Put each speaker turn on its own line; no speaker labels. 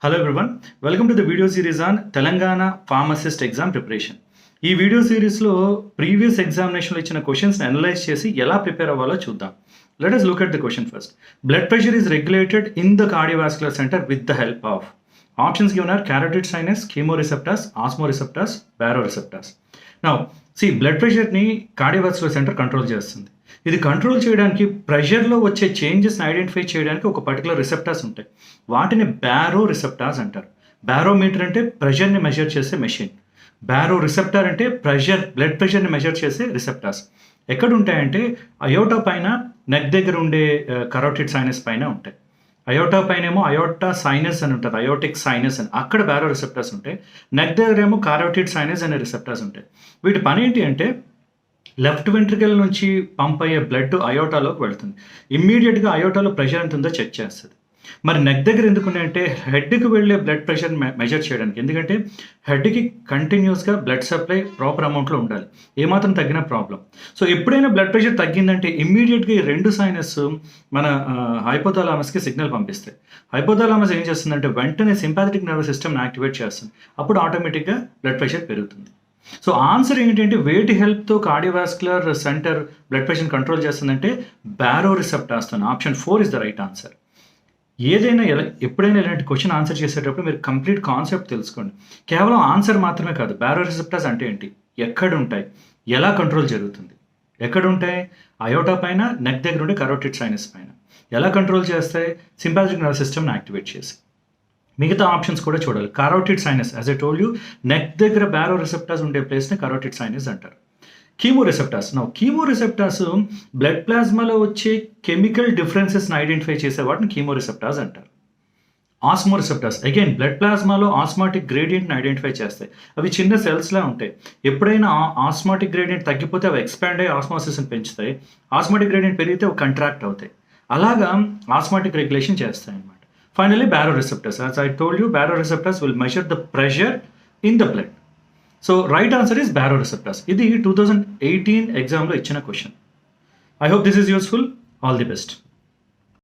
Hello everyone, welcome to the video series on Telangana Pharmacist exam preparation. ఈ video సిరీస్లో previous ఎగ్జామినేషన్లో ఇచ్చిన క్వశ్చన్స్ని అనలైజ్ చేసి ఎలా ప్రిపేర్ అవ్వాలో చూద్దాం. Let us look at the question first. Blood pressure is regulated in the cardiovascular center with the help of. Options given are carotid sinus, chemoreceptors, osmoreceptors, baroreceptors. Now, see, blood pressureని cardiovascular center control చేస్తుంది. ఇది control చేయడానికి ప్రెషర్లో వచ్చే చేంజెస్ని identify చేయడానికి ఒక particular receptors ఉంటాయి. వాటిని baro receptors అంటారు. బ్యారోమీటర్ అంటే ప్రెషర్ని మెజర్ చేసే మెషిన్. బ్యారో రిసెప్టార్ అంటే బ్లడ్ ప్రెషర్ని మెజర్ చేసే రిసెప్టార్స్. ఎక్కడ ఉంటాయంటే అయోటా పైన, నెక్ దగ్గర ఉండే కరోటిడ్ సైనస్ పైన ఉంటాయి. అయోటా పైన ఏమో అయోటా సైనస్ అని ఉంటుంది, అయోటిక్ సైనస్ అని, అక్కడ బ్యారో రిసెప్టార్స్ ఉంటాయి. నెక్ దగ్గర ఏమో కారోటిడ్ సైనస్ అనే రిసెప్టార్స్ ఉంటాయి. వీటి పని ఏంటి అంటే లెఫ్ట్ వెంట్రికల్ నుంచి పంప్ అయ్యే బ్లడ్ అయోటాలోకి వెళ్తుంది. ఇమ్మీడియట్గా అయోటాలో ప్రెషర్ ఎంత ఉందో చెక్ చేస్తుంది. మరి నెక్ దగ్గర ఎందుకున్నాయంటే హెడ్కి వెళ్ళే బ్లడ్ ప్రెషర్ మెజర్ చేయడానికి. ఎందుకంటే హెడ్కి కంటిన్యూస్గా బ్లడ్ సప్లై ప్రాపర్ అమౌంట్లో ఉండాలి, ఏమాత్రం తగ్గిన ప్రాబ్లం. సో ఎప్పుడైనా బ్లడ్ ప్రెషర్ తగ్గిందంటే ఇమ్మీడియట్గా ఈ రెండు సైనస్ మన హైపోథాలమస్కి సిగ్నల్ పంపిస్తాయి. హైపోథాలమస్ ఏం చేస్తుందంటే వెంటనే సింపాథెటిక్ నర్వస్ సిస్టమ్ని యాక్టివేట్ చేస్తుంది. అప్పుడు ఆటోమేటిక్గా బ్లడ్ ప్రెషర్ పెరుగుతుంది. సో ఆన్సర్ ఏంటంటే వేటి హెల్ప్తో cardiovascular center blood pressure control చేస్తుందంటే బ్యారో రిసెప్టార్స్తో. Option 4 is the right answer. ఏదైనా ఎప్పుడైనా ఇలాంటి క్వశ్చన్ ఆన్సర్ చేసేటప్పుడు మీరు కంప్లీట్ కాన్సెప్ట్ తెలుసుకోండి. కేవలం ఆన్సర్ మాత్రమే కాదు, బ్యారో రిసెప్టార్స్ అంటే ఏంటి, ఎక్కడ ఉంటాయి, ఎలా కంట్రోల్ జరుగుతుంది, ఎక్కడ ఉంటాయి, అయోటా పైన, నెక్ దగ్గర ఉండే కరోటిడ్ సైనస్ పైన, ఎలా కంట్రోల్ చేస్తాయి, సింపాథెటిక్ నర్వస్ సిస్టమ్ని యాక్టివేట్ చేసి. మిగతా ఆప్షన్స్ కూడా చూడాలి. Carotid sinus, as I told you, neck దగ్గర బ్యారో రిసెప్టార్స్ ఉండే ప్లేస్ని కారోటిడ్ సైనస్ అంటారు. కీమోరిసెప్టార్స్, కీమోరిసెప్టార్స్ బ్లడ్ ప్లాస్మాలో వచ్చే కెమికల్ డిఫరెన్సెస్ని ఐడెంటిఫై చేసే వాటిని కీమోరిసెప్టార్స్ అంటారు. ఆస్మోరిసెప్టార్స్ అగైన్ బ్లడ్ ప్లాస్మాలో ఆస్మాటిక్ గ్రేడియంట్ని ఐడెంటిఫై చేస్తాయి. అవి చిన్న సెల్స్లా ఉంటాయి. ఎప్పుడైనా ఆస్మాటిక్ గ్రేడియంట్ తగ్గిపోతే అవి ఎక్స్పాండ్ అయ్యి ఆస్మోసిస్ని పెంచుతాయి. ఆస్మాటిక్ గ్రేడియంట్ పెరిగితే అవి కంట్రాక్ట్ అవుతాయి. అలాగా ఆస్మాటిక్ రెగ్యులేషన్ చేస్తాయి అన్నమాట. Finally, baroreceptors. As I told you, baroreceptors will measure the pressure in the blood. So, right answer is baroreceptors. This is 2018 exam lo ichina question. I hope this is useful. All the best.